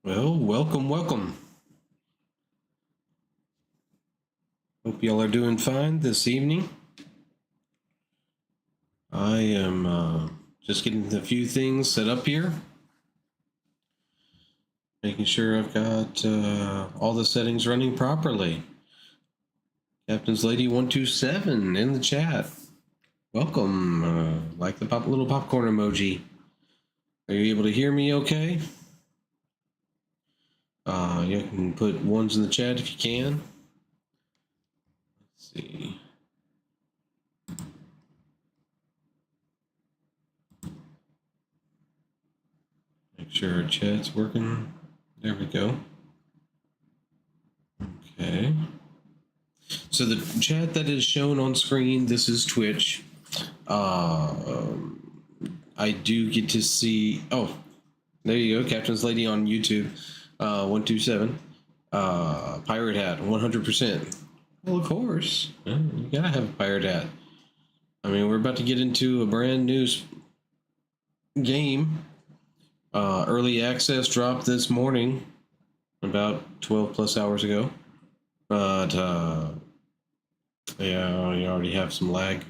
Well, welcome. Hope y'all are doing fine this evening. I am just getting a few things set up here. Making sure I've got all the settings running properly. Captain's Lady 127 in the chat. Welcome. Like the little popcorn emoji. Are you able to hear me okay? You can put ones in the chat if you can. Let's see. Make sure our chat's working. There we go. Okay. So the chat that is shown on screen, this is Twitch. I do get to see. Oh, there you go, Captain's Lady on YouTube, 127. Pirate hat, 100%. Well, of course, you gotta have a pirate hat. I mean, we're about to get into a brand new game. Early access dropped this morning, about 12 plus hours ago. But yeah, you already have some lag.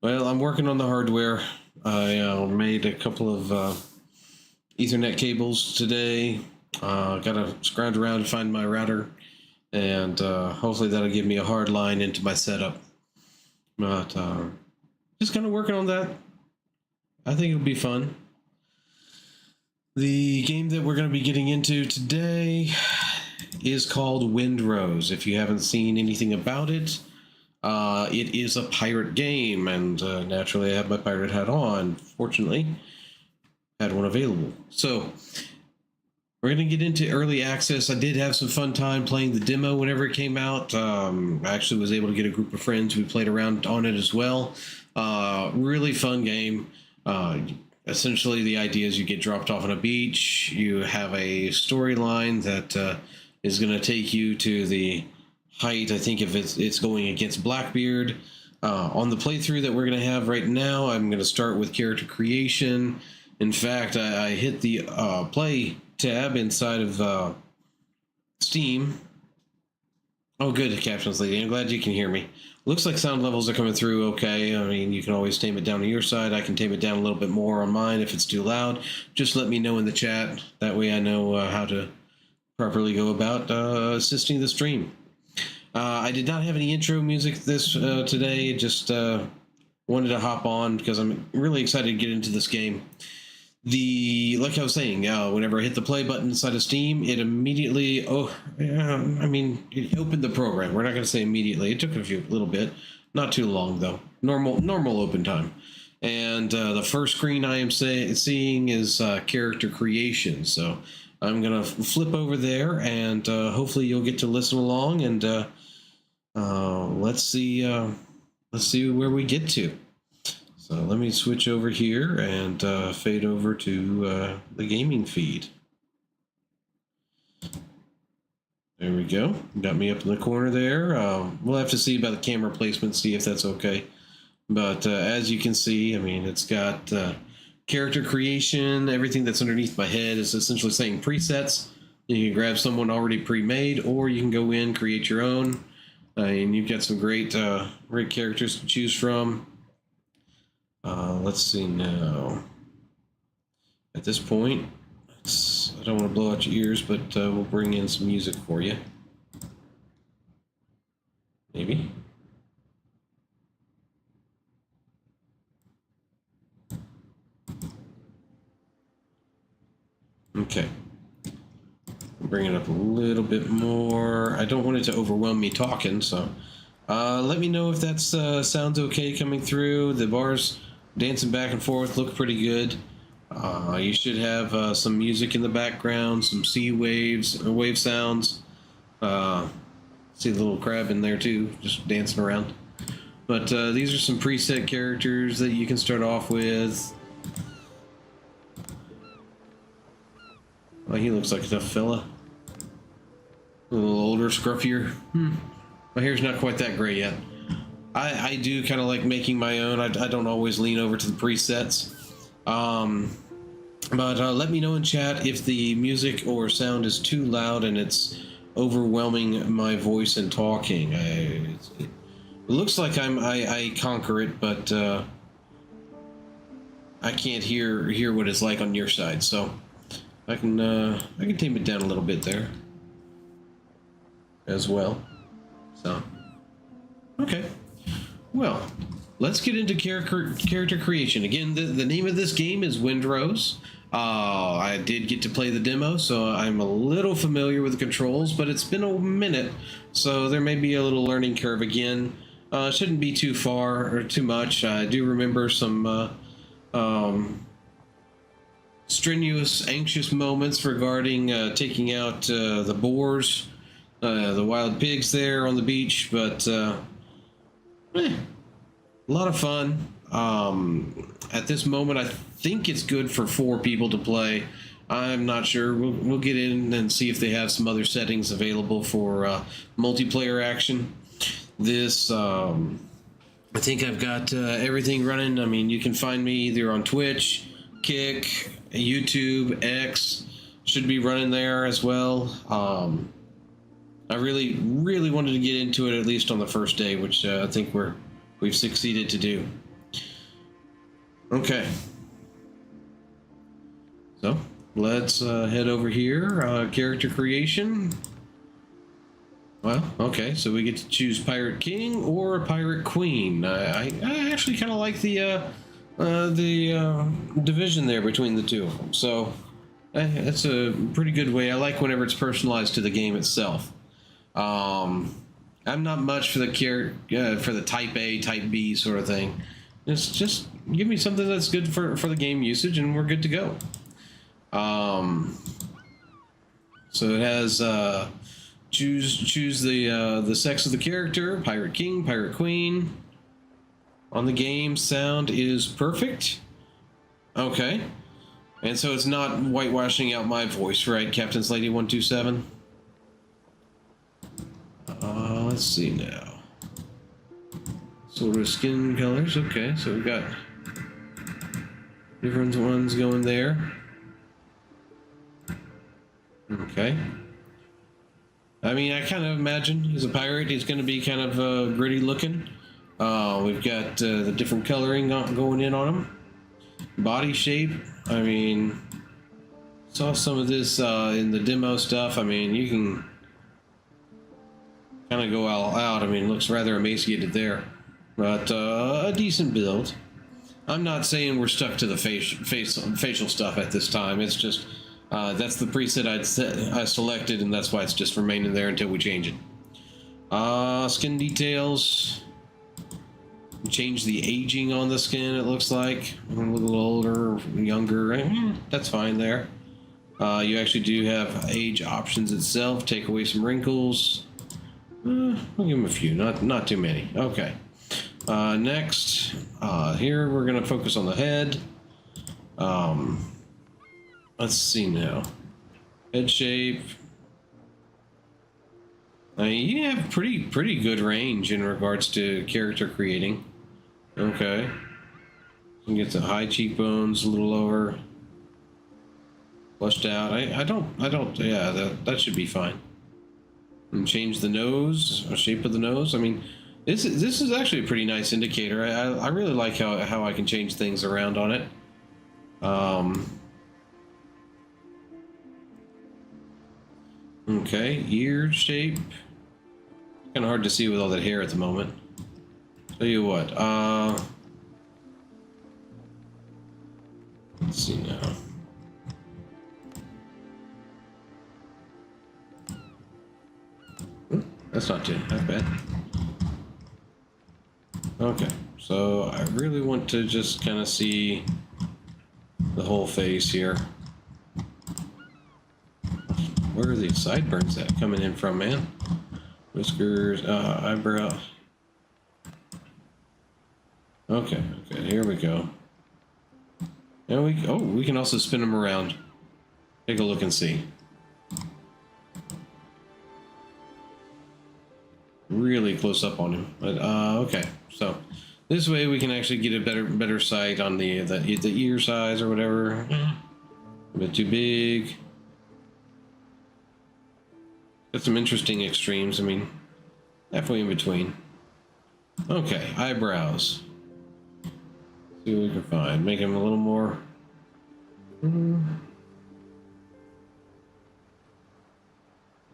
Well, I'm working on the hardware. I made a couple of Ethernet cables today. Gotta scrounge around and find my router, and hopefully that'll give me a hard line into my setup. But just kind of working on that. I think it'll be fun. The game that we're going to be getting into today is called Windrose. If you haven't seen anything about it, it is a pirate game, and naturally I have my pirate hat on. Fortunately, had one available. So we're going to get into early access. I did have some fun time playing the demo whenever it came out. I actually was able to get a group of friends who played around on it as well. Really fun game. Essentially, the idea is you get dropped off on a beach. You have a storyline that is going to take you to the height. I think if it's going against Blackbeard. On the playthrough that we're going to have right now, I'm going to start with character creation. In fact, I hit the play tab inside of Steam. Oh, good, Captain's Lady. I'm glad you can hear me. Looks like sound levels are coming through okay. I mean, you can always tame it down on your side. I can tame it down a little bit more on mine if it's too loud. Just let me know in the chat. That way I know how to properly go about assisting the stream. I did not have any intro music this today. Just wanted to hop on because I'm really excited to get into this game. Like I was saying, whenever I hit the play button inside of Steam, it immediately, it opened the program. We're not going to say immediately. It took a little bit, not too long though. Normal open time. And the first screen I am seeing is character creation. So I'm going to flip over there, and hopefully you'll get to listen along, and let's see where we get to. So let me switch over here and fade over to the gaming feed. There we go. Got me up in the corner there. We'll have to see about the camera placement, see if that's okay. But as you can see, I mean, it's got character creation. Everything that's underneath my head is essentially saying presets. You can grab someone already pre-made, or you can go in, create your own. And you've got some great characters to choose from. Let's see now. At this point, I don't want to blow out your ears, but we'll bring in some music for you. Maybe. Okay. Bring it up a little bit more. I don't want it to overwhelm me talking, so let me know if that sounds okay coming through. The bars dancing back and forth look pretty good. You should have some music in the background, some sea waves, wave sounds. See the little crab in there too, just dancing around. But these are some preset characters that you can start off with. Oh, he looks like a tough fella. A little older, scruffier. My hair's not quite that gray yet. I do kind of like making my own. I don't always lean over to the presets. But let me know in chat if the music or sound is too loud and it's overwhelming my voice and talking. It looks like I conquer it, but I can't hear what it's like on your side. So I can tame it down a little bit there as well. So okay, well, let's get into character creation. Again, the name of this game is Windrose. I did get to play the demo, so I'm a little familiar with the controls, but it's been a minute, so there may be a little learning curve again. Shouldn't be too far or too much. I do remember some strenuous, anxious moments regarding taking out the boars, the wild pigs there on the beach, but a lot of fun. At this moment, I think it's good for 4 people to play. I'm not sure. We'll get in and see if they have some other settings available for multiplayer action. This, I think I've got everything running. I mean, you can find me either on Twitch, Kick, YouTube, X. Should be running there as well. I really wanted to get into it at least on the first day, which I think we've succeeded to do. Okay. So let's head over here. Character creation. Well, okay, so we get to choose Pirate King or Pirate Queen. I actually kind of like the division there between the two. So that's a pretty good way. I like whenever it's personalized to the game itself. I'm not much for the Type A, Type B sort of thing. Just give me something that's good for the game usage, and we're good to go. So it has choose the sex of the character, Pirate King, Pirate Queen. On the game, sound is perfect. Okay, and so it's not whitewashing out my voice, right, Captain's Lady 127? Let's see now. Sort of skin colors. Okay, so we've got different ones going there. Okay. I mean, I kind of imagine he's a pirate. He's going to be kind of gritty looking. We've got the different coloring going in on him. Body shape. I mean, saw some of this in the demo stuff. I mean, you can kind of go all out. I mean, looks rather emaciated there, but a decent build. I'm not saying we're stuck to the facial stuff at this time. It's just that's the preset I selected, and that's why it's just remaining there until we change it. Skin details. Change the aging on the skin. It looks like a little older, younger. That's fine there. You actually do have age options itself. Take away some wrinkles. We'll give them a few, not too many. Okay. Next, here we're gonna focus on the head. Let's see now. Head shape. I mean, you have pretty good range in regards to character creating. Okay. You can get the high cheekbones, a little lower, flushed out. I don't. Yeah, that should be fine. And change the nose, shape of the nose. I mean, this is actually a pretty nice indicator. I really like how I can change things around on it. Okay, ear shape. Kind of hard to see with all that hair at the moment. Tell you what. Let's see now. That's not bad. Okay, so I really want to just kind of see the whole face here. Where are these sideburns at coming in from, man? Whiskers, eyebrow. Okay, here we go. And we can also spin them around. Take a look and see. Really close up on him, but okay. So this way we can actually get a better sight on the ear size or whatever. bit too big. Got some interesting extremes. I mean, halfway in between. Okay, eyebrows. See what we can find. Make him a little more.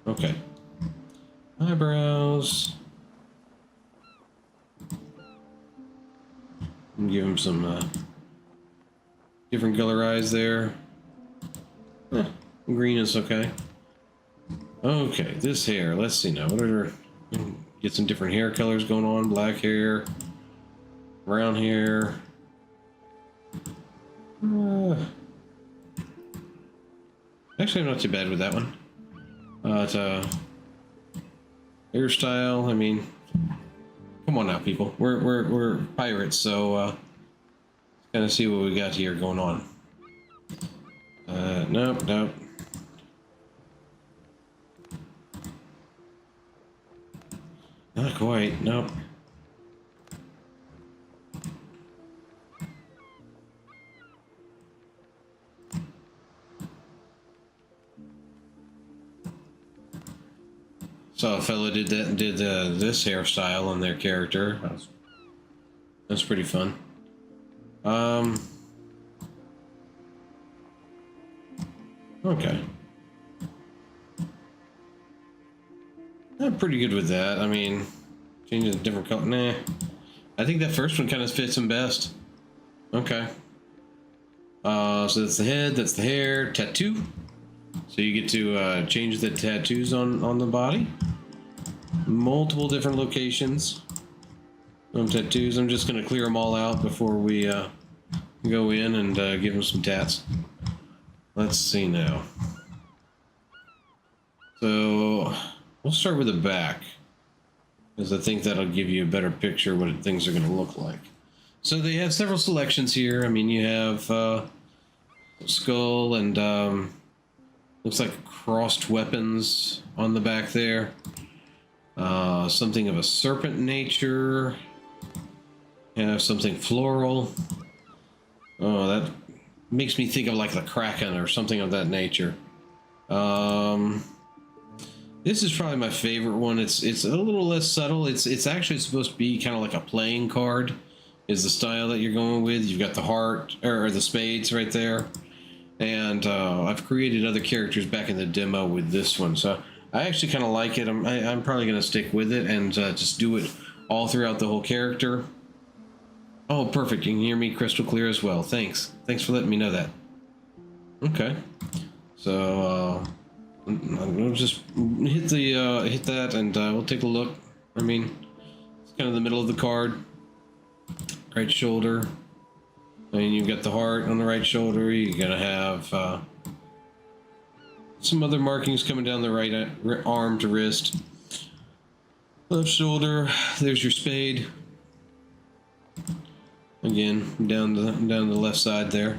Okay. Eyebrows. And give him some different color eyes there. Green is okay. Okay, this hair. Let's see now. What are get some different hair colors going on? Black hair, brown hair. Actually, I'm not too bad with that one. It's a hairstyle. I mean, come on now, people. We're pirates, so kind of see what we got here going on. Nope. Not quite. Nope. Saw a fellow did this hairstyle on their character. That's pretty fun. Okay. I'm pretty good with that. I mean, changing a different color. Nah. I think that first one kind of fits him best. Okay. So that's the head, that's the hair, tattoo. So you get to change the tattoos on the body. Multiple different locations. Tattoos. I'm just going to clear them all out before we go in and give them some tats. Let's see now. So we'll start with the back, because I think that'll give you a better picture of what things are going to look like. So they have several selections here. I mean, you have skull and looks like crossed weapons on the back there. Something of a serpent nature. You have something floral. Oh, that makes me think of like the Kraken or something of that nature. This is probably my favorite one. It's a little less subtle. It's actually supposed to be kind of like a playing card, is the style that you're going with. You've got the heart or the spades right there, and I've created other characters back in the demo with this one, so I actually kind of like it. I'm probably going to stick with it and just do it all throughout the whole character. Oh, perfect. You can hear me crystal clear as well. Thanks for letting me know that. Okay, so we'll just hit that and we'll take a look. I mean, it's kind of the middle of the card. Right shoulder. I mean, you've got the heart on the right shoulder. You're gonna have some other markings coming down the right arm to wrist. Left shoulder. There's your spade. Again, down the left side there.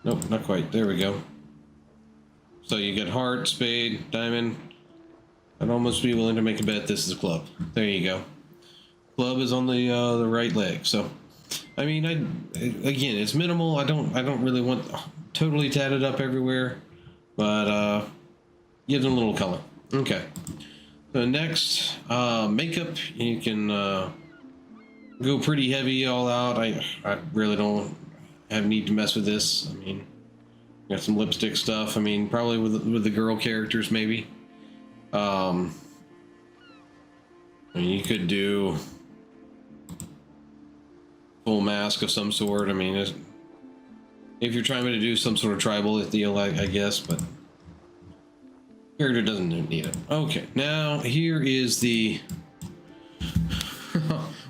Nope, not quite. There we go. So you get heart, spade, diamond. I'd almost be willing to make a bet this is a club. There you go. Club is on the right leg. So, I mean, again, it's minimal. I don't really want totally tatted up everywhere, but give them a little color. Okay. So next, makeup. You can go pretty heavy all out. I really don't have need to mess with this. I mean, got some lipstick stuff. I mean, probably with the girl characters maybe. I mean, you could do full mask of some sort. I mean, if you're trying to do some sort of tribal deal, I guess, but character doesn't need it. Okay, now here is the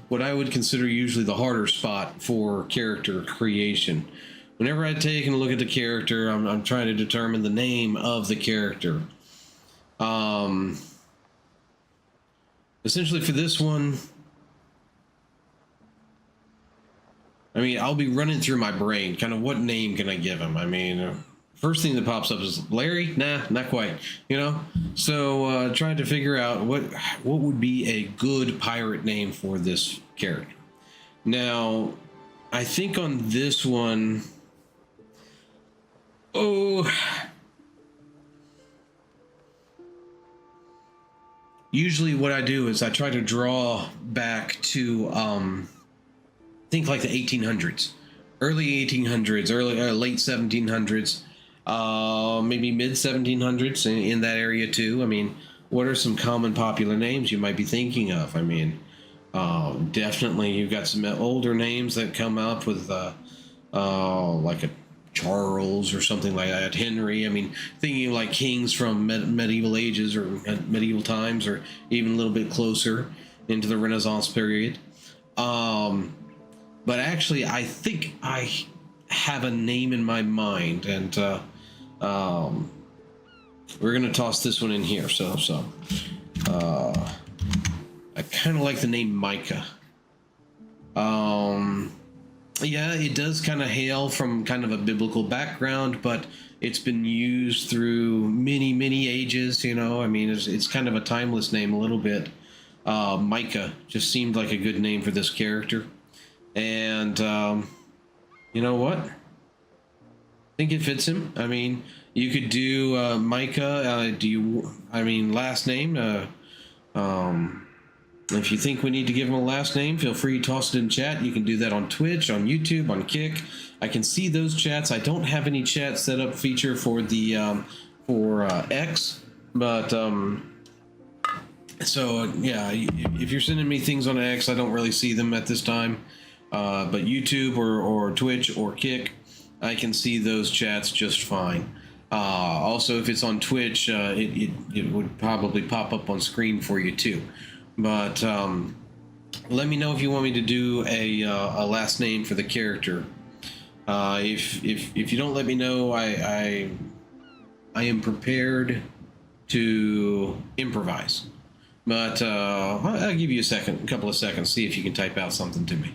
what I would consider usually the harder spot for character creation. Whenever I take and look at the character, I'm trying to determine the name of the character. Essentially for this one, I mean, I'll be running through my brain, kind of what name can I give him? I mean, first thing that pops up is Larry? Nah, not quite, you know? So trying to figure out what would be a good pirate name for this character. Now, I think on this one, Oh, usually what I do is I try to draw back to think like the 1800s, early 1800s, early late 1700s, maybe mid 1700s in that area too. I mean, what are some common popular names you might be thinking of? I mean, definitely you've got some older names that come up with like a Charles or something like that, Henry. I mean, thinking like kings from medieval ages or medieval times, or even a little bit closer into the Renaissance period. But actually, I think I have a name in my mind, and we're gonna toss this one in here. I kind of like the name Micah. Yeah, it does kind of hail from kind of a biblical background, but it's been used through many ages. You know, I mean, it's kind of a timeless name a little bit. Micah just seemed like a good name for this character, and you know what? I think it fits him. I mean, you could do Micah. I mean, last name. If you think we need to give him a last name, feel free to toss it in chat. You can do that on Twitch, on YouTube, on Kick. I can see those chats. I don't have any chat set up feature for the X, but so yeah, if you're sending me things on X, I don't really see them at this time. But YouTube or Twitch or Kick, I can see those chats just fine. Also, if it's on Twitch, it would probably pop up on screen for you too. But let me know if you want me to do a last name for the character. If you don't let me know, I am prepared to improvise. But I'll give you a couple of seconds, see if you can type out something to me.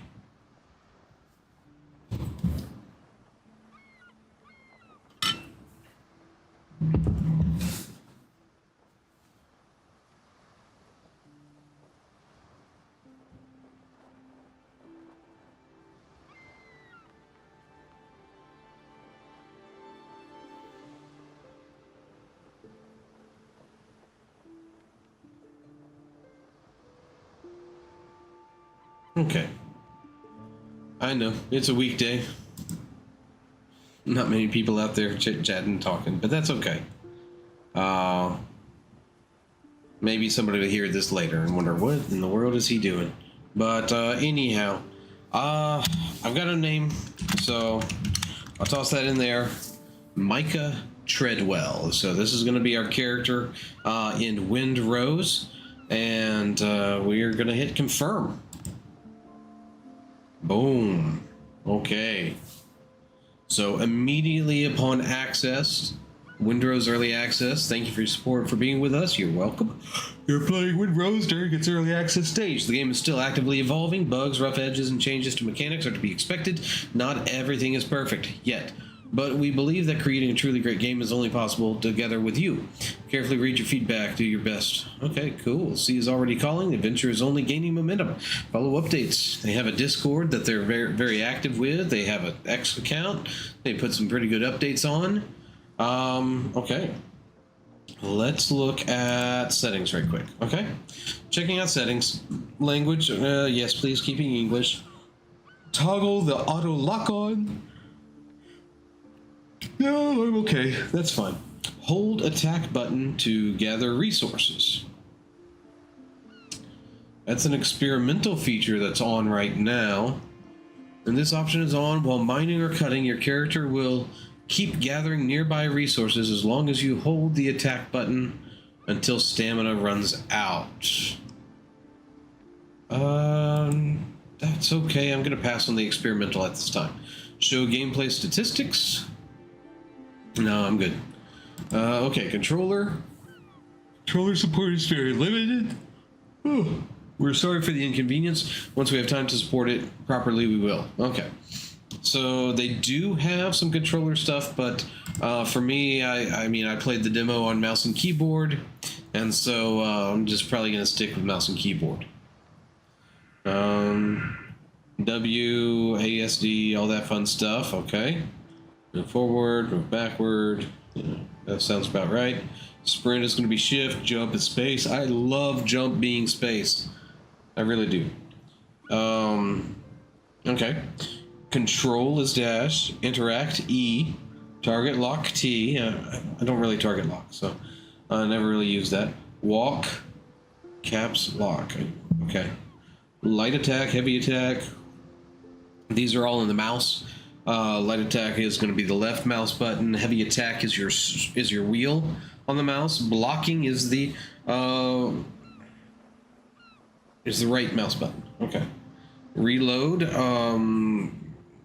Okay. I know, it's a weekday. Not many people out there chit-chatting, talking, but that's okay. Maybe somebody will hear this later and wonder, what in the world is he doing? But anyhow, I've got a name, so I'll toss that in there. Micah Treadwell. So this is going to be our character in Windrose, and we are going to hit confirm. Boom. Okay. So immediately upon access, Windrose Early Access, thank you for your support, for being with us. You're welcome. You're playing Windrose during its early access stage. The game is still actively evolving. Bugs, rough edges, and changes to mechanics are to be expected. Not everything is perfect yet, but we believe that creating a truly great game is only possible together with you. Carefully read your feedback, do your best. Okay, cool. C is already calling. The adventure is only gaining momentum. Follow updates. They have a Discord that they're very active with. They have an X account. They put some pretty good updates on. Okay. Let's look at settings right quick. Okay. Checking out settings. Language, yes, please, keeping English. Toggle the auto lock on. No, I'm okay. That's fine. Hold attack button to gather resources. That's an experimental feature that's on right now. And this option is on while mining or cutting. Your character will keep gathering nearby resources as long as you hold the attack button until stamina runs out. That's okay. I'm going to pass on the experimental at this time. Show gameplay statistics. No, I'm good. Okay, controller. Controller support is very limited. Oh, we're sorry for the inconvenience. Once we have time to support it properly, we will. Okay. So they do have some controller stuff, but for me, I mean, I played the demo on mouse and keyboard, and so I'm just probably going to stick with mouse and keyboard. W, ASD, all that fun stuff. Okay. Move forward, move backward. That sounds about right. Sprint is going to be shift, jump is space. I love jump being space. I really do. Okay. Control is dash. Interact E. Target lock T. I don't really target lock, so I never really use that. Walk. Caps lock. Okay. Light attack, heavy attack. These are all in the mouse. Light attack is going to be the left mouse button. Heavy attack is your wheel on the mouse. Blocking is the right mouse button. Okay. Reload.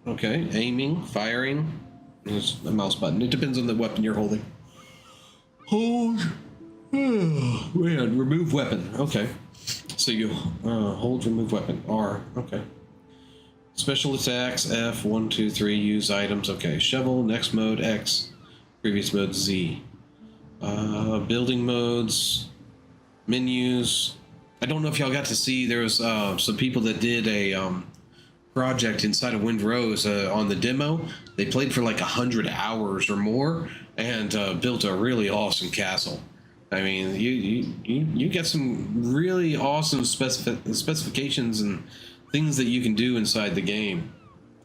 Okay. Aiming, firing is the mouse button. It depends on the weapon you're holding. Hold. Oh, man. Remove weapon. Okay. So you hold, remove weapon. R. Okay. Special attacks, F, 1, 2, 3, use items, okay. Shovel, next mode, X, previous mode, Z. Building modes, menus. I don't know if y'all got to see, there was some people that did a project inside of Windrose on the demo. They played for like 100 hours or more and built a really awesome castle. I mean, you get some really awesome specifications and things that you can do inside the game,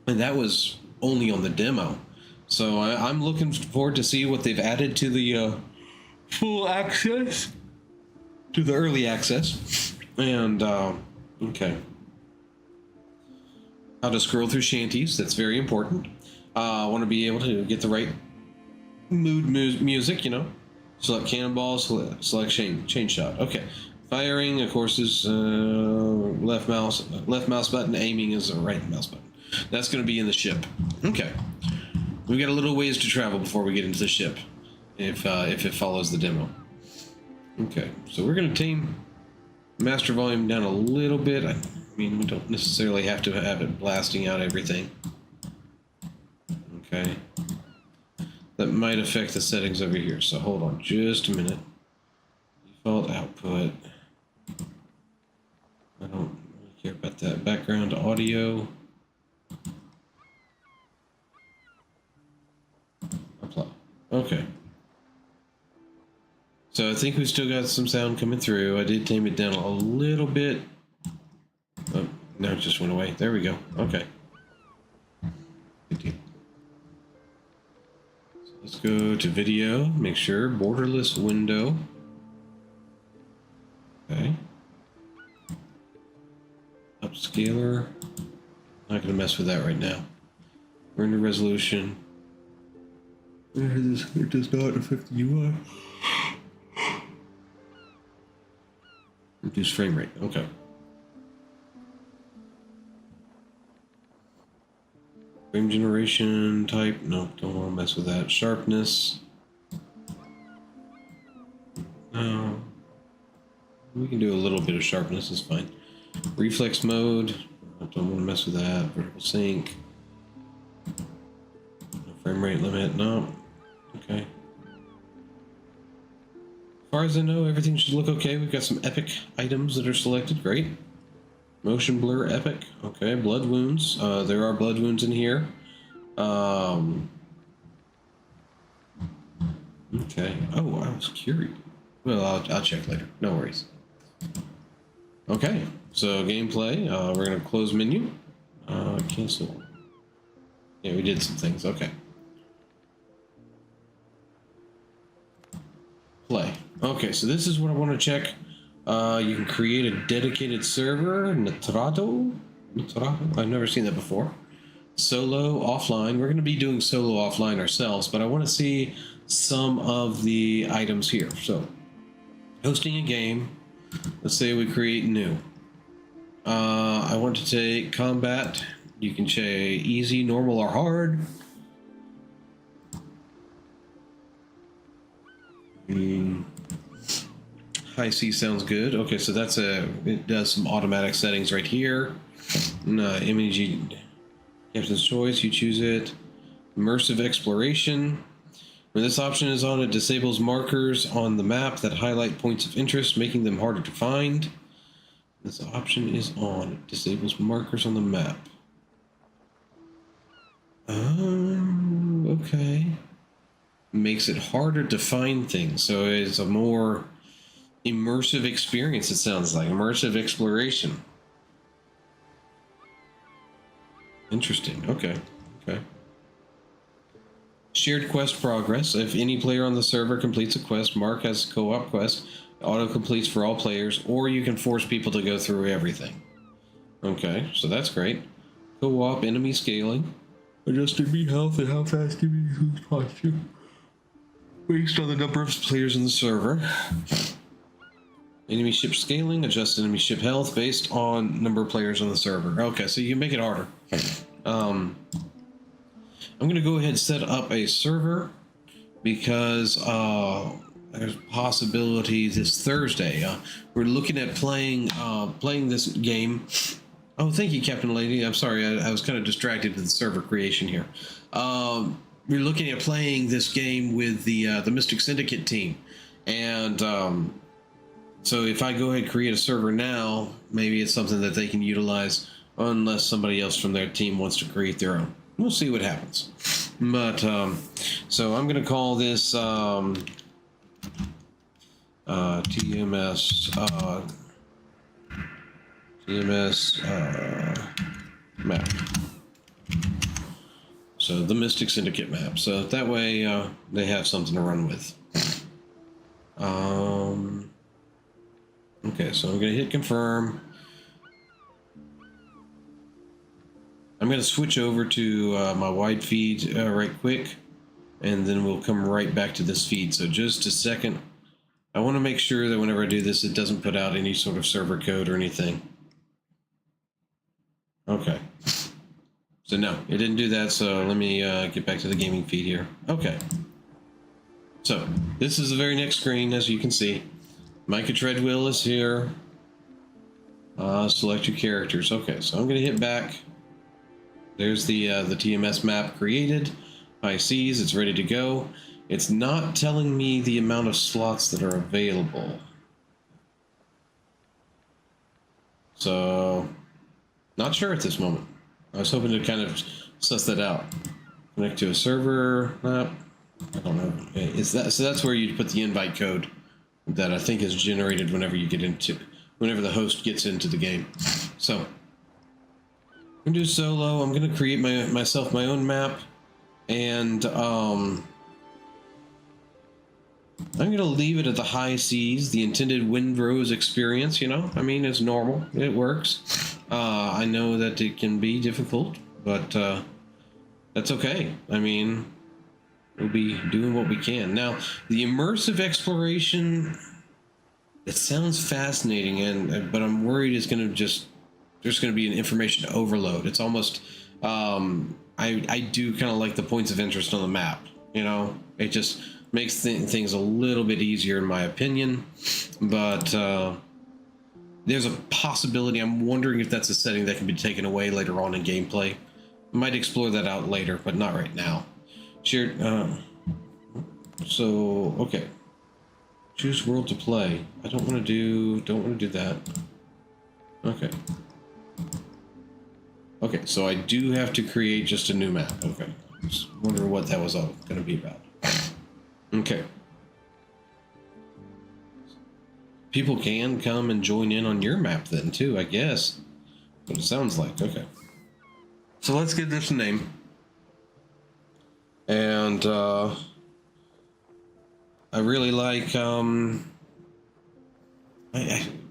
and that was only on the demo. So I'm looking forward to see what they've added to the full access, to the early access. And okay, how to scroll through shanties, that's very important. I want to be able to get the right mood music, you know. Select cannonball, select chain shot. Okay. Firing, of course, is left mouse button. Aiming is the right mouse button. That's going to be in the ship. Okay. We've got a little ways to travel before we get into the ship, if it follows the demo. Okay. So we're going to tame master volume down a little bit. I mean, we don't necessarily have to have it blasting out everything. Okay. That might affect the settings over here. So hold on just a minute. Default output. I don't really care about that. Background audio. Apply. Okay. So I think we've still got some sound coming through. I did tame it down a little bit. Oh, now it just went away. There we go. Okay. Good deal. So let's go to video. Make sure borderless window. Okay. Upscaler. Not going to mess with that right now. Render resolution. It does not affect the UI. Reduce frame rate. Okay. Frame generation type. No, don't want to mess with that. Sharpness. No. We can do a little bit of sharpness. It's fine. Reflex mode. I don't want to mess with that. Vertical sync. No frame rate limit. No. Okay. As far as I know, everything should look okay. We've got some epic items that are selected. Great. Motion blur epic. Okay. Blood wounds. There are blood wounds in here. Okay. Oh, I was curious. Well, I'll check later. No worries. Okay. So gameplay. We're gonna close menu. Cancel. Yeah, we did some things. Okay. Play. Okay, so this is what I want to check. You can create a dedicated server, Nitrado. I've never seen that before. Solo, offline. We're going to be doing solo offline ourselves, but I want to see some of the items here. So, hosting a game. Let's say we create new. I want to take combat. You can say easy, normal, or hard. High C sounds good. Okay, so that's it does some automatic settings right here. Image, Captain's choice, you choose it. Immersive exploration. When this option is on, it disables markers on the map that highlight points of interest, making them harder to find. This option is on. It disables markers on the map. Okay. Makes it harder to find things, so it's a more immersive experience, it sounds like. Immersive exploration. Interesting. Okay. Okay. Shared quest progress. If any player on the server completes a quest, mark as co-op quest. Auto completes for all players, or you can force people to go through everything. Okay, so that's great. Co-op enemy scaling. Adjust enemy health and how fast enemies lose posture based on the number of players in the server. Enemy ship scaling. Adjust enemy ship health based on number of players on the server. Okay, so you make it harder. I'm going to go ahead and set up a server because there's possibility this Thursday. We're looking at playing this game. Oh, thank you, Captain Lady. I'm sorry, I was kind of distracted with the server creation here. We're looking at playing this game with the Mystic Syndicate team, and so if I go ahead and create a server now, maybe it's something that they can utilize, unless somebody else from their team wants to create their own. We'll see what happens. But so I'm going to call this TMS map. So the Mystic Syndicate map. So that way they have something to run with. Okay, so I'm going to hit confirm. I'm going to switch over to my wide feed right quick, and then we'll come right back to this feed. So just a second. I want to make sure that whenever I do this, it doesn't put out any sort of server code or anything. Okay. So no, it didn't do that, so let me get back to the gaming feed here. Okay. So this is the very next screen, as you can see. Micah Treadwell is here. Select your characters. Okay, so I'm going to hit back. There's the TMS map created. High seas, it's ready to go. It's not telling me the amount of slots that are available. So, not sure at this moment. I was hoping to kind of suss that out. Connect to a server. I don't know. Is that so? That's where you put the invite code that I think is generated whenever the host gets into the game. So I'm gonna do solo. I'm gonna create myself my own map, and I'm gonna leave it at the high seas, the intended Windrose experience. You know, I mean, it's normal. It works. I know that it can be difficult, but that's okay. I mean, we'll be doing what we can. Now, the immersive exploration, it sounds fascinating, but I'm worried it's going to there's going to be an information overload. It's almost, I do kind of like the points of interest on the map, you know? It just makes things a little bit easier in my opinion, but there's a possibility. I'm wondering if that's a setting that can be taken away later on in gameplay. I might explore that out later, but not right now. Sure. So okay. Choose world to play. I don't want to do that. Okay. Okay, so I do have to create just a new map. Okay. Just wondering what that was all going to be about. Okay. People can come and join in on your map then too, I guess. But it sounds like. Okay. So let's give this a name. And I really like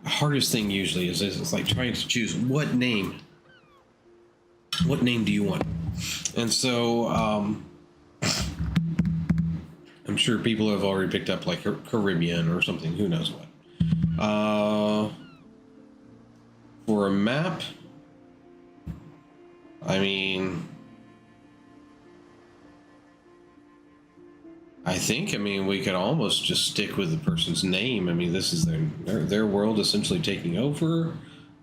hardest thing usually is it's like trying to choose what name do you want. And so I'm sure people have already picked up like Caribbean or something, who knows what. For a map, I mean, I mean, we could almost just stick with the person's name. I mean, this is their world essentially taking over,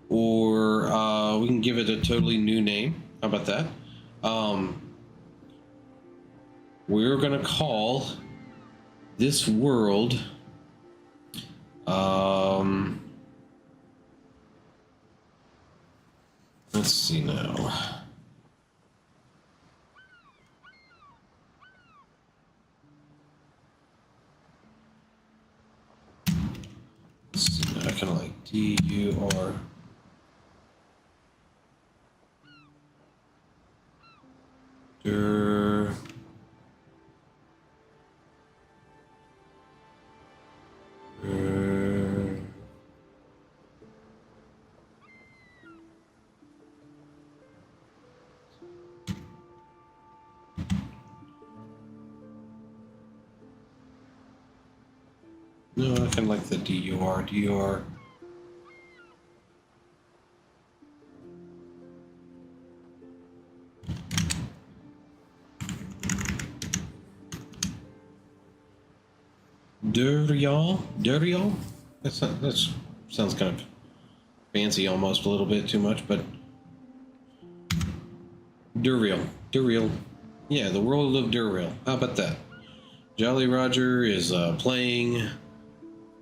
or we can give it a totally new name. How about that? We're gonna call this world let's see now. kind of like D-U-R. Dur. No, I kind of like the D-U-R. D-U-R. Durial? Durial? That sounds kind of fancy, almost a little bit too much, but Durial. Durial. Yeah, the world of Durial. How about that? Jolly Roger is playing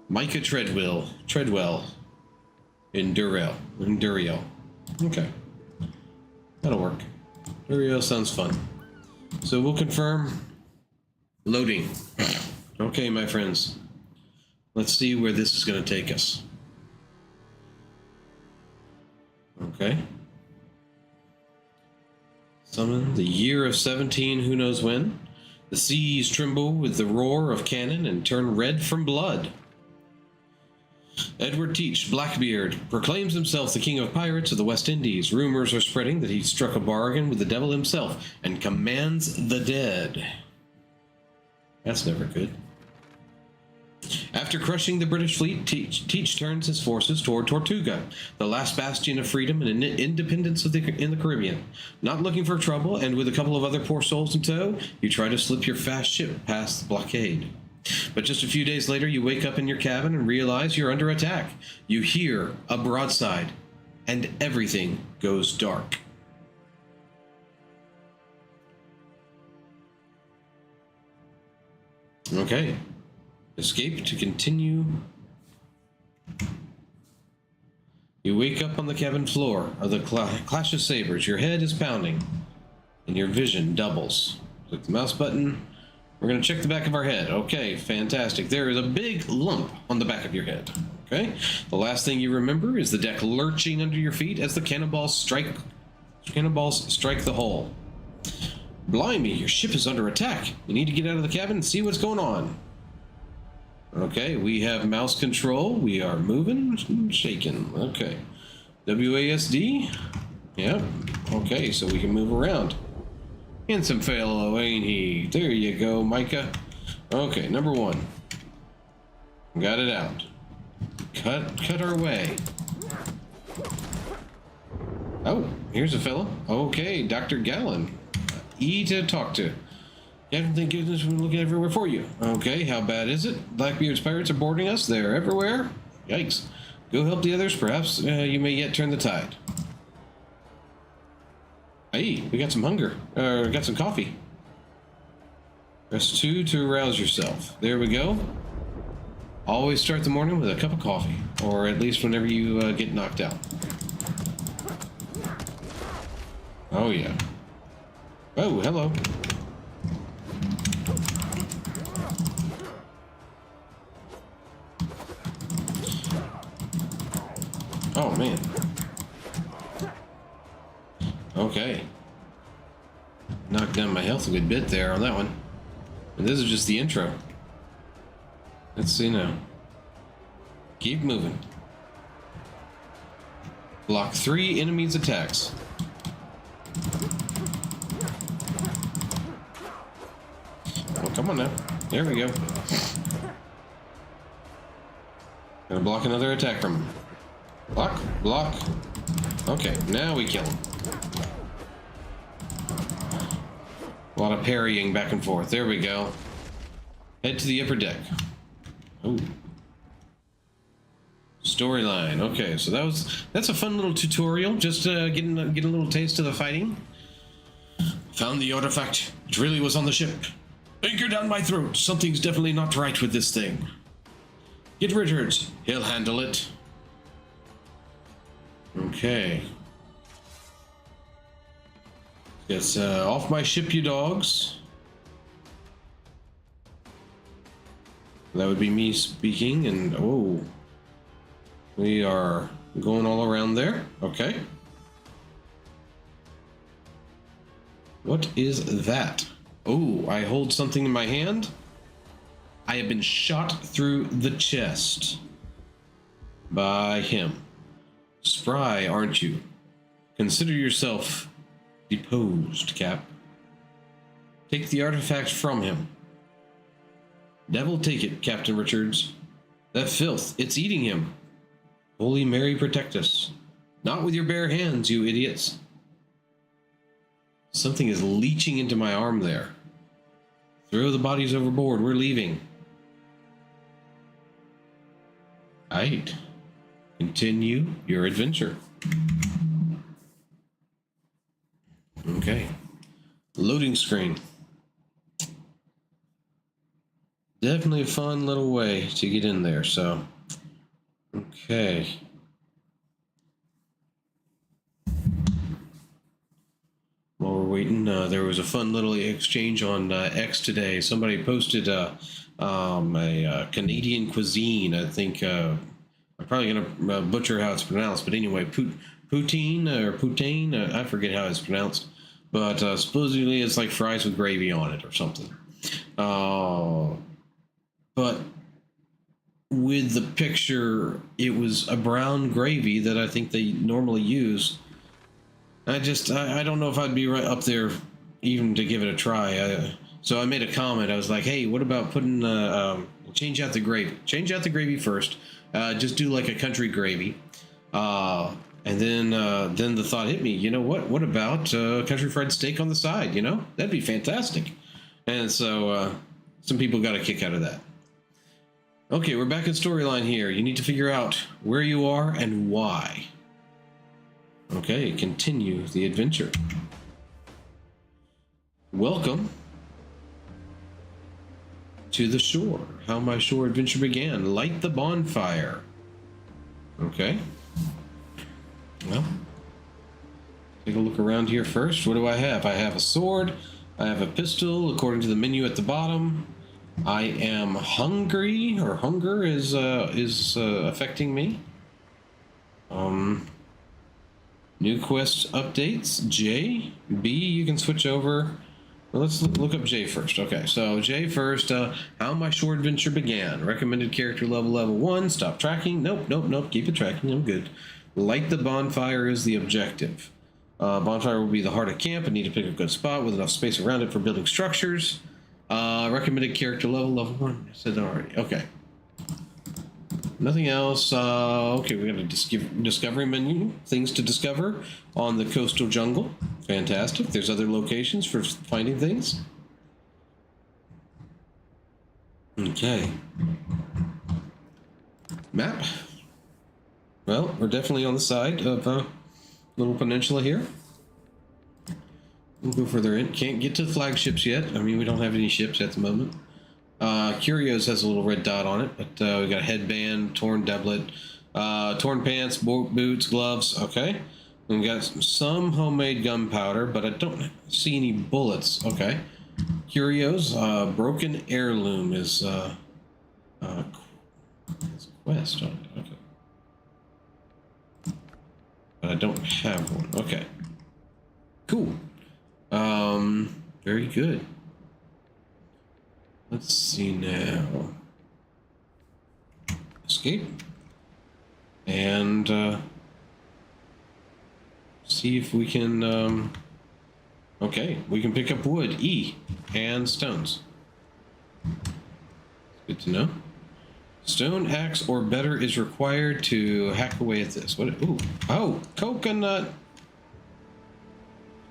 Micah Treadwell in Durial. Okay. That'll work. Durial sounds fun. So we'll confirm. Loading. Okay, my friends. Let's see where this is going to take us. Okay. Summon the year of 17, who knows when. The seas tremble with the roar of cannon and turn red from blood. Edward Teach, Blackbeard, proclaims himself the king of pirates of the West Indies. Rumors are spreading that he struck a bargain with the devil himself and commands the dead. That's never good. After crushing the British fleet, Teach turns his forces toward Tortuga, the last bastion of freedom and independence in the Caribbean. Not looking for trouble, and with a couple of other poor souls in tow, you try to slip your fast ship past the blockade. But just a few days later, you wake up in your cabin and realize you're under attack. You hear a broadside, and everything goes dark. Okay. Escape to continue. You wake up on the cabin floor of the Clash of Sabers. Your head is pounding, and your vision doubles. Click the mouse button. We're going to check the back of our head. Okay, fantastic. There is a big lump on the back of your head. Okay. The last thing you remember is the deck lurching under your feet as the cannonballs strike the hull. Blimey, your ship is under attack. You need to get out of the cabin and see what's going on. Okay, we have mouse control. We are moving, shaking. Okay. WASD. Yep. Okay, so we can move around. Handsome fellow, ain't he? There you go, Micah. Okay, number one. Got it out. Cut our way. Oh, here's a fellow. Okay, Dr. Gallen. E to talk to. Yeah, thank goodness we're looking everywhere for you. Okay, how bad is it? Blackbeard's pirates are boarding us. They're everywhere. Yikes. Go help the others. Perhaps you may yet turn the tide. Hey, we got some hunger. Got some coffee. Press 2 to arouse yourself. There we go. Always start the morning with a cup of coffee. Or at least whenever you get knocked out. Oh, yeah. Oh, hello. Oh, man. Okay. Knocked down my health a good bit there on that one. And this is just the intro. Let's see now. Keep moving. Block 3 enemies' attacks. Oh, come on now. There we go. Gonna block another attack from him. Block, block. Okay, now we kill him. A lot of parrying back and forth. There we go. Head to the upper deck. Ooh. Storyline. Okay, so that's a fun little tutorial. Just getting a little taste of the fighting. Found the artifact. It really was on the ship. Anchor down my throat. Something's definitely not right with this thing. Get Richards. He'll handle it. Okay. It's off my ship, you dogs. That would be me speaking, and oh. We are going all around there. Okay. What is that? Oh, I hold something in my hand. I have been shot through the chest by him. Spry, aren't you? Consider yourself deposed, Cap. Take the artifact from him. Devil take it, Captain Richards. That filth, it's eating him. Holy Mary protect us. Not with your bare hands, you idiots. Something is leeching into my arm there. Throw the bodies overboard, we're leaving. Alright. Continue your adventure. Okay. Loading screen. Definitely a fun little way to get in there, so. Okay. While we're waiting, there was a fun little exchange on X today. Somebody posted a Canadian cuisine. I think I'm probably gonna butcher how it's pronounced, but anyway, poutine or poutine. I forget how it's pronounced, but supposedly it's like fries with gravy on it or something. But with the picture, it was a brown gravy that I think they normally use. I don't know if I'd be right up there even to give it a try. So I made a comment. I was like, hey, what about putting, change out the gravy. Change out the gravy first. Just do like a country gravy. And then the thought hit me, you know what? What about country fried steak on the side, you know? That'd be fantastic. And so some people got a kick out of that. Okay, we're back in storyline here. You need to figure out where you are and why. Okay, continue the adventure. Welcome to the shore. How my shore adventure began. Light the bonfire. Okay. Well, take a look around here first. What do I have? I have a sword. I have a pistol, according to the menu at the bottom. I am hungry, or hunger is affecting me. New quest updates. J, B, you can switch over. Well, let's look up J first. Okay, so J first. How my short adventure began. Recommended character level 1. Stop tracking. Nope. Keep it tracking. I'm good. Light the bonfire is the objective. Bonfire will be the heart of camp and need to pick a good spot with enough space around it for building structures. Recommended character level 1. I said that already. Okay. Nothing else. Okay, we got a discovery menu. Things to discover on the coastal jungle. Fantastic. There's other locations for finding things. Okay. Map. Well, we're definitely on the side of a little peninsula here. We'll go further in. Can't get to the flagships yet. I mean, we don't have any ships at the moment. Curios has a little red dot on it, but we got a headband, torn doublet, torn pants, boots, gloves. Okay. And we got some homemade gunpowder, but I don't see any bullets. Okay. Curios, broken heirloom is it's a quest. Okay. But I don't have one. Okay. Cool. Very good. Let's see now. Escape. And, see if we can, okay, we can pick up wood, E, and stones. Good to know. Stone axe or better is required to hack away at this. What? Ooh. Oh, coconut.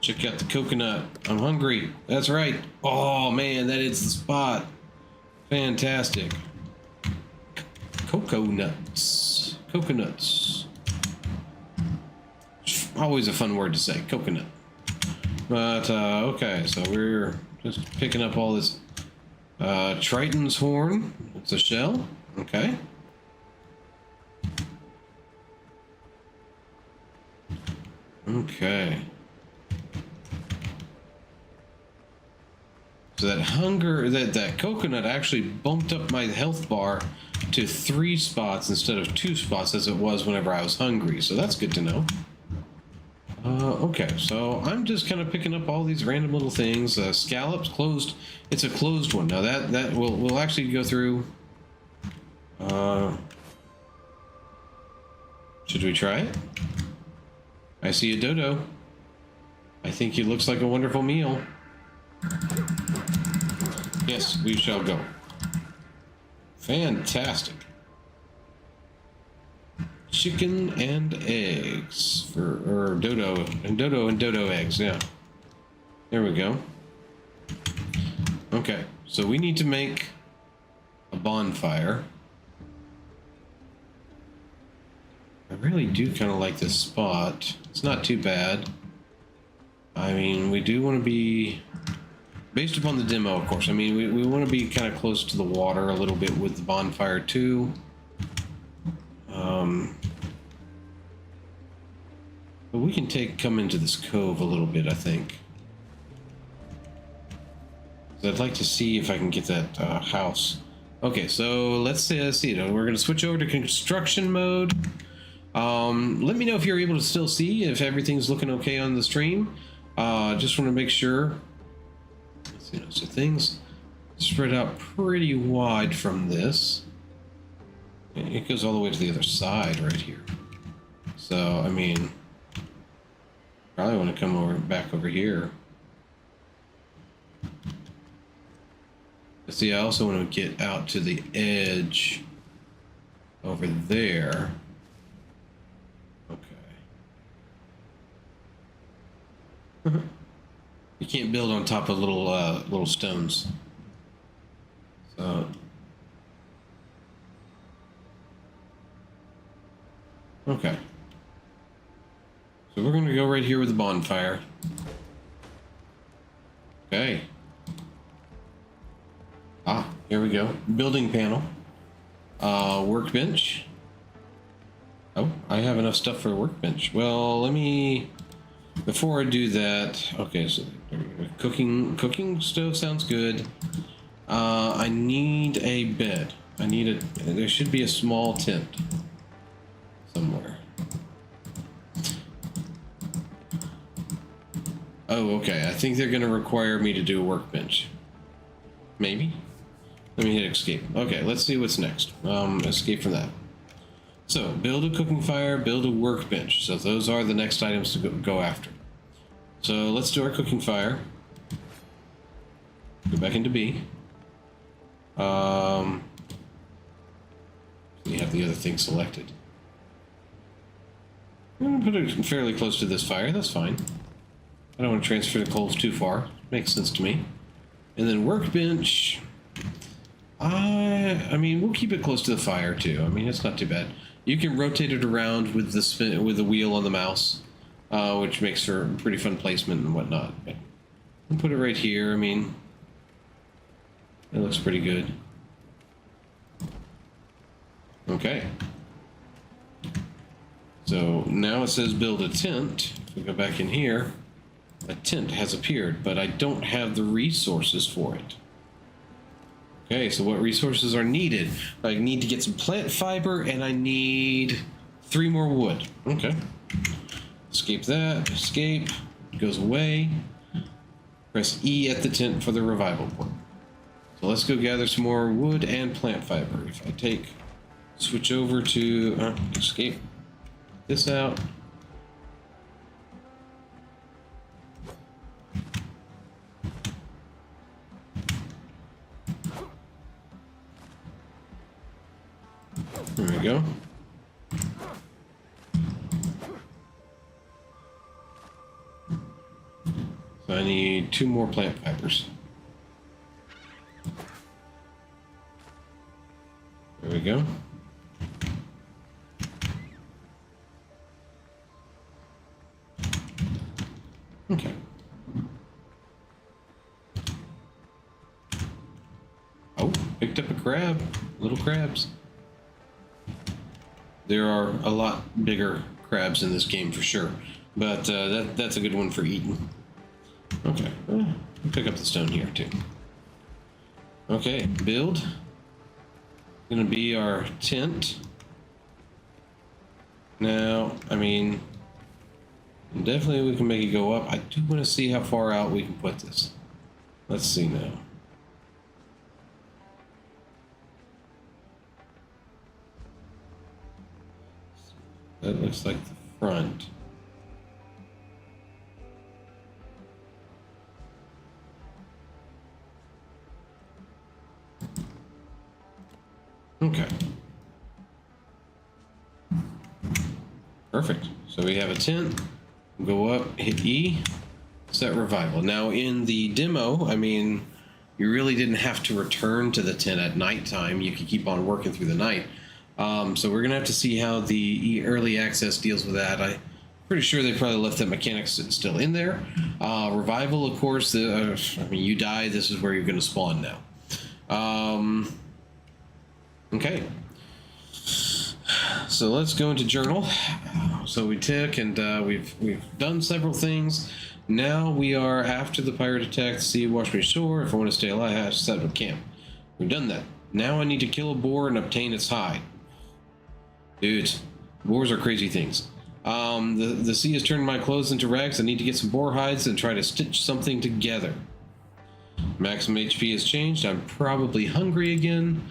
Check out the coconut. I'm hungry. That's right. Oh man, that is the spot. Fantastic. Coconuts. Coconuts. Always a fun word to say, coconut. But okay, so we're just picking up all this Triton's horn. It's a shell. Okay. Okay. So that hunger, that coconut actually bumped up my health bar to 3 spots instead of 2 spots as it was whenever I was hungry, so that's good to know. Okay, so I'm just kind of picking up all these random little things. Scallops closed. It's a closed one. Now that we'll actually go through. Should we try it? I see a dodo. I think he looks like a wonderful meal. Yes, we shall go. Fantastic. Chicken and eggs or dodo eggs. Yeah. There we go. Okay, so we need to make a bonfire. I really do kind of like this spot. It's not too bad. I mean, we do want to be, based upon the demo, of course, I mean, we want to be kind of close to the water a little bit with the bonfire too. But we can come into this cove a little bit, I think. So I'd like to see if I can get that house. Okay, so let's see. We're going to switch over to construction mode. Let me know if you're able to still see, if everything's looking okay on the stream. Just want to make sure. Let's see, so things spread out pretty wide from this. It goes all the way to the other side right here. So, I mean, probably want to come back over here. See, I also want to get out to the edge over there. Okay. You can't build on top of little stones. So. Okay. So we're going to go right here with the bonfire. Okay. Ah, here we go. Building panel. Workbench. Oh, I have enough stuff for a workbench. Well, let me... Before I do that... Okay, so cooking stove sounds good. I need a bed. There should be a small tent somewhere. Oh, okay. I think they're going to require me to do a workbench. Maybe? Let me hit escape. Okay, let's see what's next. Escape from that. So, build a cooking fire, build a workbench. So those are the next items to go after. So let's do our cooking fire. Go back into B. You have the other thing selected. I'm going to put it fairly close to this fire. That's fine. I don't want to transfer the coals too far. Makes sense to me. And then workbench. I mean, we'll keep it close to the fire too. I mean, it's not too bad. You can rotate it around with the wheel on the mouse, which makes for pretty fun placement and whatnot. But we'll put it right here. I mean, it looks pretty good. Okay. So now it says build a tent. If we go back in here, a tent has appeared, but I don't have the resources for it. Okay, so what resources are needed? I need to get some plant fiber, and I need 3 more wood. Okay. Escape that. Escape. It goes away. Press E at the tent for the revival port. So let's go gather some more wood and plant fiber. If I switch over to escape this out. There we go. So I need 2 more plant fibers. There we go. Okay. Oh, picked up a crab. Little crabs. There are a lot bigger crabs in this game for sure, but that's a good one for eating. Okay, we'll pick up the stone here too. Okay, build. Gonna be our tent. Now, I mean, definitely we can make it go up. I do want to see how far out we can put this. Let's see now. That looks like the front. Okay. Perfect. So we have a tent. Go up, hit E, set revival. Now in the demo, I mean, you really didn't have to return to the tent at nighttime. You could keep on working through the night. So we're gonna have to see how the early access deals with that. I'm pretty sure they probably left that mechanic still in there. Revival, of course. I mean, you die. This is where you're gonna spawn now. Okay. So let's go into journal. So we took and we've done several things. Now we are after the pirate attack. The sea washed me ashore. If I want to stay alive, I have to set up a camp. We've done that. Now I need to kill a boar and obtain its hide. Dudes, boars are crazy things. The sea has turned my clothes into rags. I need to get some boar hides and try to stitch something together. Maximum HP has changed. I'm probably hungry again.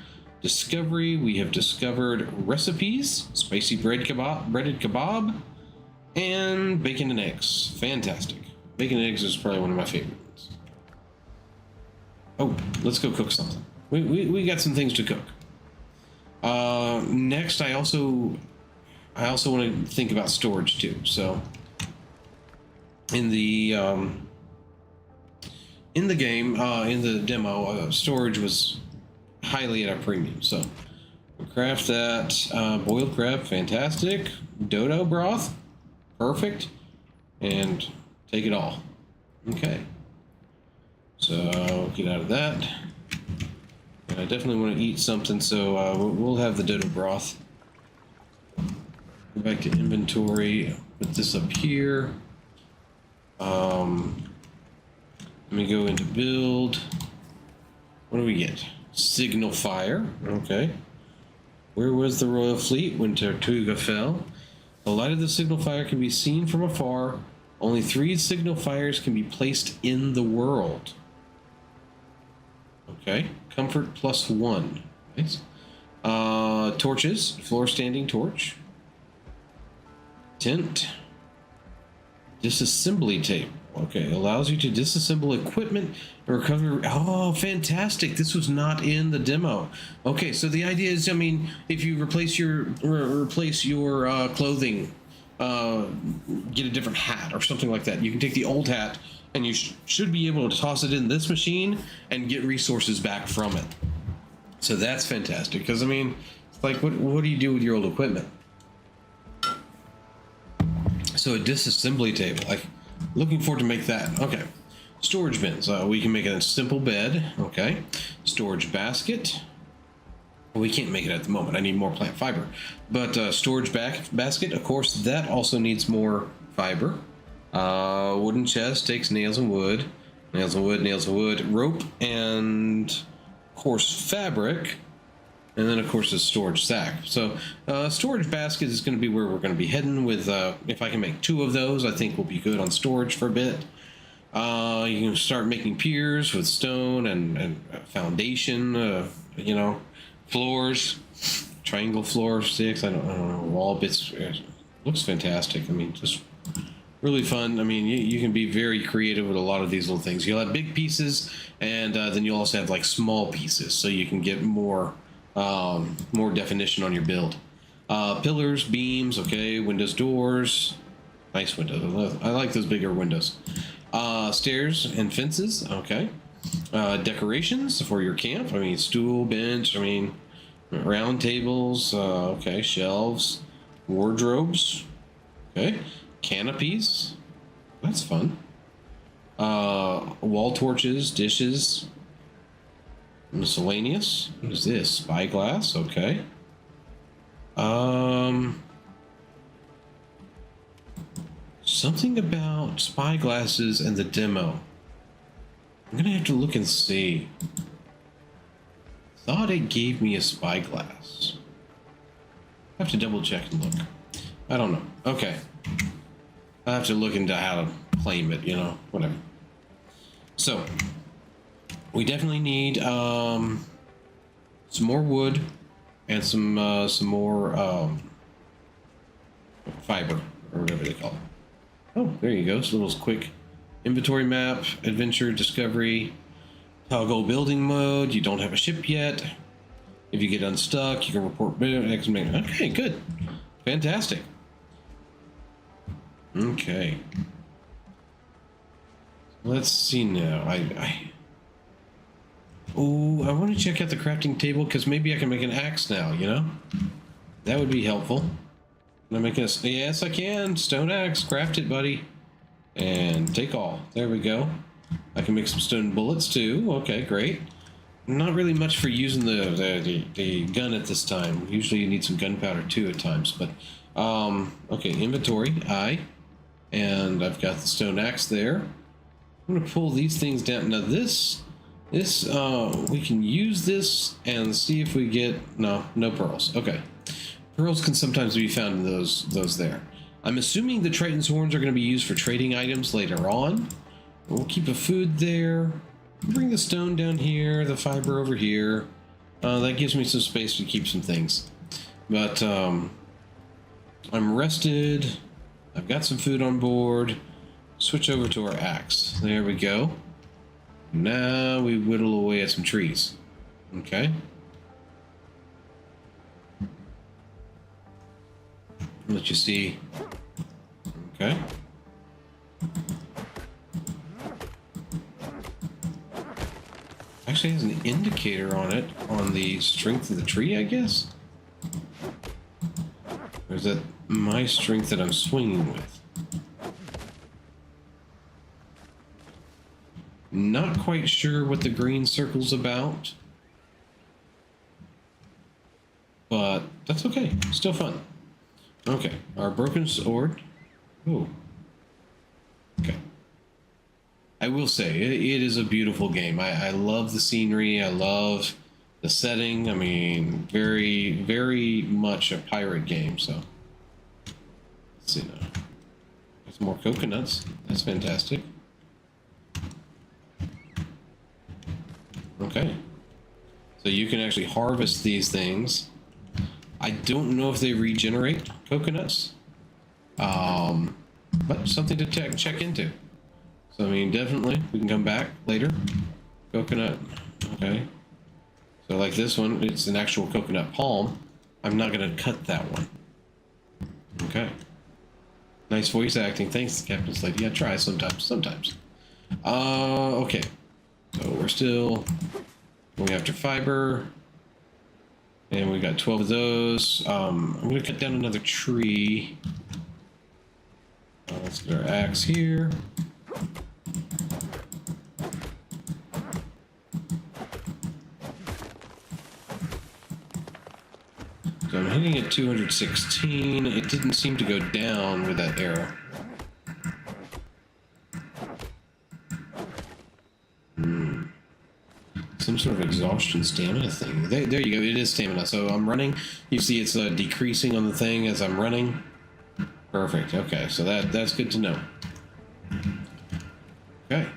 Discovery, we have discovered recipes, spicy breaded kebab, and bacon and eggs. Fantastic. Bacon and eggs is probably one of my favorite ones. Oh, let's go cook something. We got some things to cook. Next, I also want to think about storage too. So in the game, in the demo, storage was highly at a premium. So we'll craft that. Boiled crab, fantastic. Dodo broth, perfect. And take it all. Okay. So get out of that. And I definitely want to eat something, so we'll have the dodo broth. Go back to inventory. Put this up here. Let me go into build. What do we get? Signal fire. Okay. Where was the royal fleet when Tortuga fell? The light of the signal fire can be seen from afar. Only 3 signal fires can be placed in the world. Okay. Comfort +1. Nice. Torches. Floor standing torch. Tent. Disassembly tape. Okay, allows you to disassemble equipment and recover. Oh, fantastic! This was not in the demo. Okay, so the idea is, I mean, if you replace your clothing, get a different hat or something like that, you can take the old hat and you should be able to toss it in this machine and get resources back from it. So that's fantastic, because I mean, it's like, what do you do with your old equipment? So a disassembly table, like. Looking forward to make that. Okay. Storage bins. We can make a simple bed. Okay. Storage basket. We can't make it at the moment. I need more plant fiber. But storage basket, of course, that also needs more fiber. Wooden chest takes nails and wood. Nails and wood, nails and wood. Rope and, of course, fabric. And then, of course, the storage sack. So, storage basket is going to be where we're going to be heading with, if I can make 2 of those, I think we'll be good on storage for a bit. You can start making piers with stone and foundation, you know, floors, triangle floor sticks, I don't know, wall bits. Looks fantastic. I mean, just really fun. I mean, you can be very creative with a lot of these little things. You'll have big pieces, and then you'll also have, like, small pieces, so you can get more definition on your build. Pillars, beams, okay, windows, doors, nice windows. I like those bigger windows. Stairs and fences, okay. Decorations for your camp. I mean, stool, bench. I mean, round tables. Okay, shelves, wardrobes. Okay, canopies. That's fun. Wall torches, dishes. Miscellaneous. What is this? Spyglass. Okay. Something about spyglasses and the demo. I'm gonna have to look and see. thought it gave me a spyglass. I have to double check and look. I don't know. Okay. I have to look into how to claim it, you know, whatever. So, we definitely need some more wood and some more fiber, or whatever they call it. Oh, there you go. It's a little quick inventory map, adventure, discovery, toggle building mode. You don't have a ship yet. If you get unstuck, you can report. Okay, good. Fantastic. Okay. Let's see now. Oh, I want to check out the crafting table because maybe I can make an axe now, you know? That would be helpful. Can I make a... Yes, I can. Stone axe. Craft it, buddy. And take all. There we go. I can make some stone bullets, too. Okay, great. Not really much for using the gun at this time. Usually you need some gunpowder, too, at times. But, okay, inventory. And I've got the stone axe there. I'm going to pull these things down. Now, this, we can use this and see if we get... No pearls. Okay. Pearls can sometimes be found in those there. I'm assuming the Triton's horns are going to be used for trading items later on. We'll keep a food there. Bring the stone down here, the fiber over here. That gives me some space to keep some things. But I'm rested. I've got some food on board. Switch over to our axe. There we go. Now we whittle away at some trees. Okay. Let you see. Okay. Actually has an indicator on it on the strength of the tree, I guess. Or is that my strength that I'm swinging with? Not quite sure what the green circle's about. But that's okay. Still fun. Okay, our broken sword. Ooh. Okay. I will say, it is a beautiful game. I love the scenery. I love the setting. I mean, very, very much a pirate game, so. Let's see now. There's more coconuts. That's fantastic. Okay. So you can actually harvest these things. I don't know if they regenerate coconuts, but something to check into. So, I mean, definitely, we can come back later. Coconut, okay. So, like this one, it's an actual coconut palm. I'm not going to cut that one. Okay. Nice voice acting. Thanks, Captain Slade. Yeah, try sometimes. Okay. So, we're still going after fiber. And we got 12 of those. I'm going to cut down another tree. Let's get our axe here. So I'm hitting at 216. It didn't seem to go down with that arrow. Some sort of exhaustion stamina thing. There you go. It is stamina. So I'm running. You see it's decreasing on the thing as I'm running. Perfect. Okay, so that's good to know. Okay.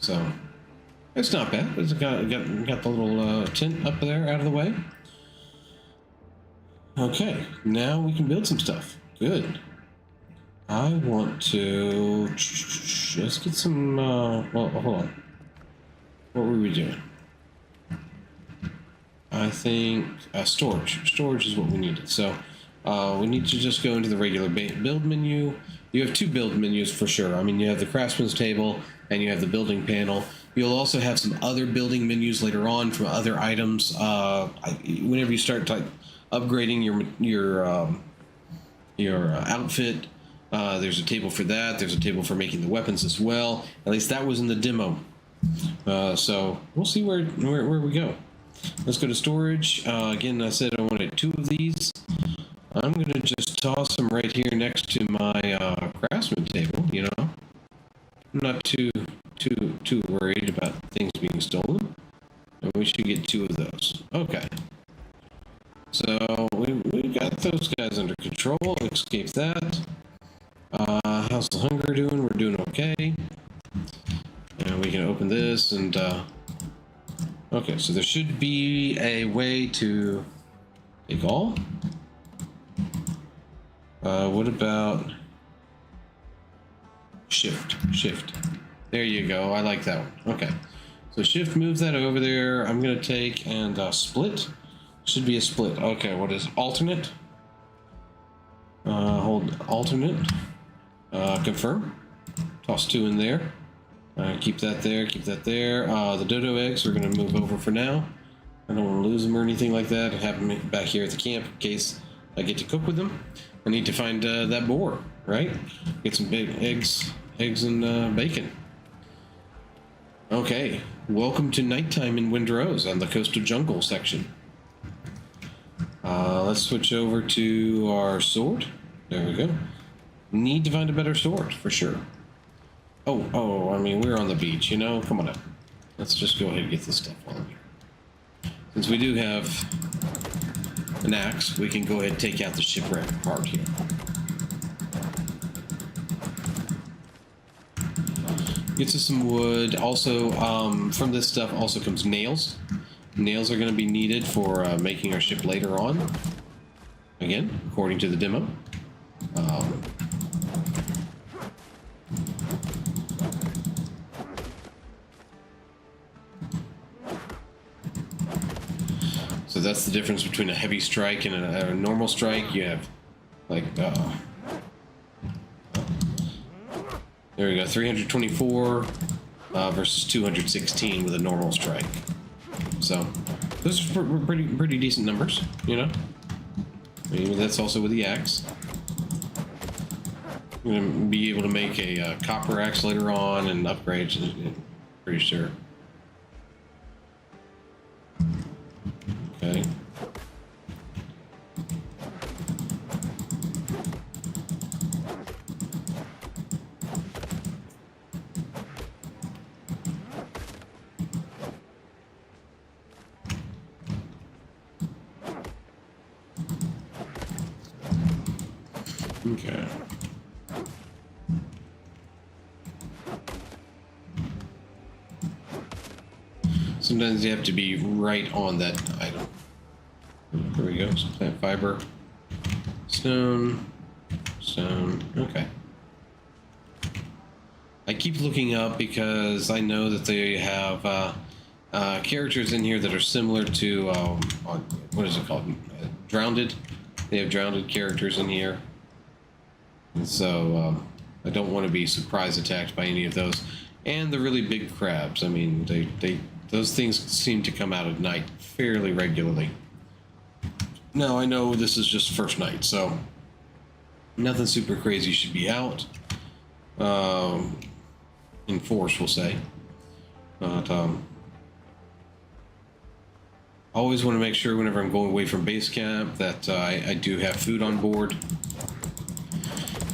So it's not bad. It's got the little tent up there out of the way. Okay, now we can build some stuff. Good. I want to just get some. Well, hold on. What were we doing? I think storage. Storage is what we needed. So we need to just go into the regular build menu. You have two build menus for sure. I mean, you have the craftsman's table and you have the building panel. You'll also have some other building menus later on from other items. Whenever you start upgrading your outfit, there's a table for that. There's a table for making the weapons as well. At least that was in the demo. So we'll see where we go. Let's go to storage. Again, I said I wanted 2 of these. I'm gonna just toss them right here next to my craftsman table. You know, I'm not too worried about things being stolen. Oh, we should get 2 of those. Okay. So we got those guys under control. Escape that. How's the hunger doing? We're doing okay. And we can open this and okay, so there should be a way to take all. What about shift? Shift. There you go. I like that one. Okay. So shift moves that over there. I'm gonna take and split. Should be a split. Okay, what is alternate? Hold alternate. Confirm. Toss 2 in there. Keep that there. Keep that there. The dodo eggs we're gonna move over for now. I don't want to lose them or anything like that. I have them back here at the camp in case I get to cook with them. I need to find that boar, right? Get some big eggs and bacon. Okay, welcome to nighttime in Windrose on the coastal jungle section. Let's switch over to our sword. There we go. Need to find a better sword, for sure. Oh, I mean, we're on the beach, you know? Come on up. Let's just go ahead and get this stuff while I'm here. Since we do have an axe, we can go ahead and take out the shipwreck part here. Gets us some wood. Also, from this stuff also comes nails. Nails are going to be needed for making our ship later on. Again, according to the demo. So that's the difference between a heavy strike and a normal strike. You have, like, there we go, 324 versus 216 with a normal strike. So those are pretty decent numbers, you know. I mean, that's also with the axe. I'm gonna be able to make a copper axe later on and upgrades. Pretty sure. Okay. Okay. Sometimes you have to be right on that item. There we go. So plant fiber, stone, stone. Okay. I keep looking up because I know that they have characters in here that are similar to what is it called? Drowned. They have drowned characters in here, and so I don't want to be surprise attacked by any of those. And the really big crabs. I mean, those things seem to come out at night fairly regularly. Now, I know this is just first night, so nothing super crazy should be out. In force, we'll say. But always want to make sure whenever I'm going away from base camp that I do have food on board.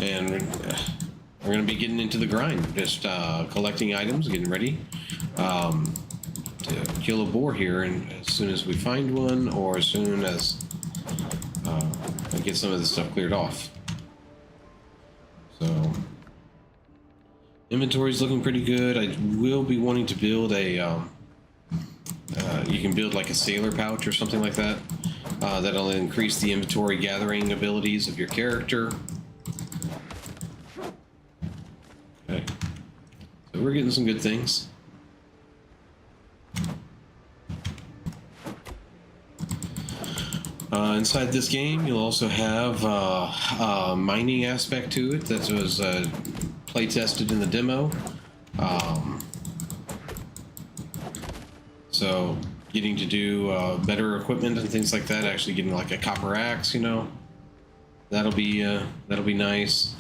And we're going to be getting into the grind, just collecting items, getting ready to kill a boar here, and as soon as we find one, or as soon as I get some of this stuff cleared off. So inventory's looking pretty good. I will be wanting to build a you can build like a sailor pouch or something like that. That'll increase the inventory gathering abilities of your character. Okay, so we're getting some good things. Inside this game, you'll also have a mining aspect to it that was play tested in the demo. So getting to do better equipment and things like that, actually getting like a copper axe, you know, that'll be nice.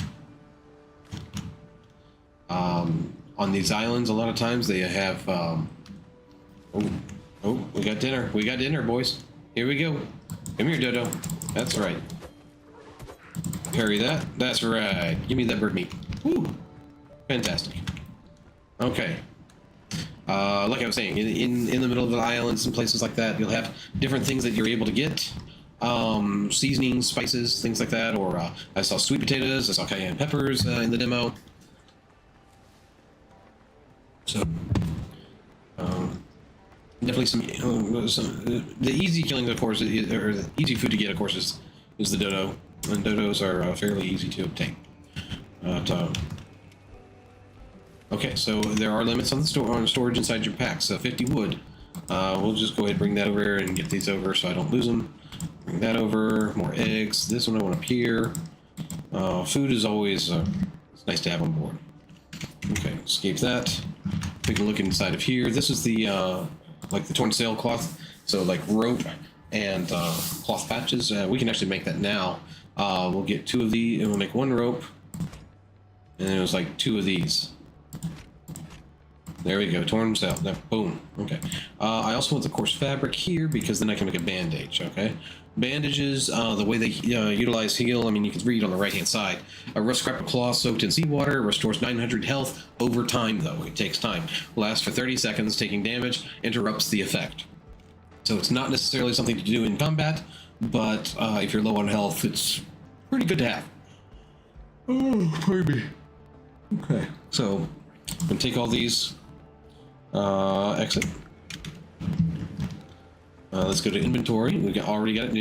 On these islands, a lot of times they have we got dinner. We got dinner, boys. Here we go. Come here, Dodo. That's right. Parry that. That's right. Give me that bird meat. Woo! Fantastic. Okay. Like I was saying, in the middle of the islands and places like that, you'll have different things that you're able to get. Seasonings, spices, things like that. Or I saw sweet potatoes, I saw cayenne peppers in the demo. So, definitely the easy killing, of course, or the easy food to get, of course, is the dodo. And dodos are fairly easy to obtain. Okay, so there are limits on the on storage inside your packs. So 50 wood. We'll just go ahead and bring that over and get these over so I don't lose them. Bring that over. More eggs. This one I want up here. Food is always it's nice to have on board. Okay, escape that. Take a look inside of here. This is the like the torn sailcloth. So like rope and cloth patches. We can actually make that now. We'll get 2 of these and we'll make 1 rope. And then it was like 2 of these. There we go, torn sail. Boom. Okay. I also want the coarse fabric here because then I can make a bandage. Okay. Bandages, the way they utilize heal. I mean, you can read on the right-hand side. A rough scrap of cloth soaked in seawater restores 900 health over time, though it takes time. Lasts for 30 seconds. Taking damage interrupts the effect. So it's not necessarily something to do in combat, but if you're low on health, it's pretty good to have. Oh, maybe. Okay. So I'm gonna take all these. Exit. Let's go to inventory. We already got it.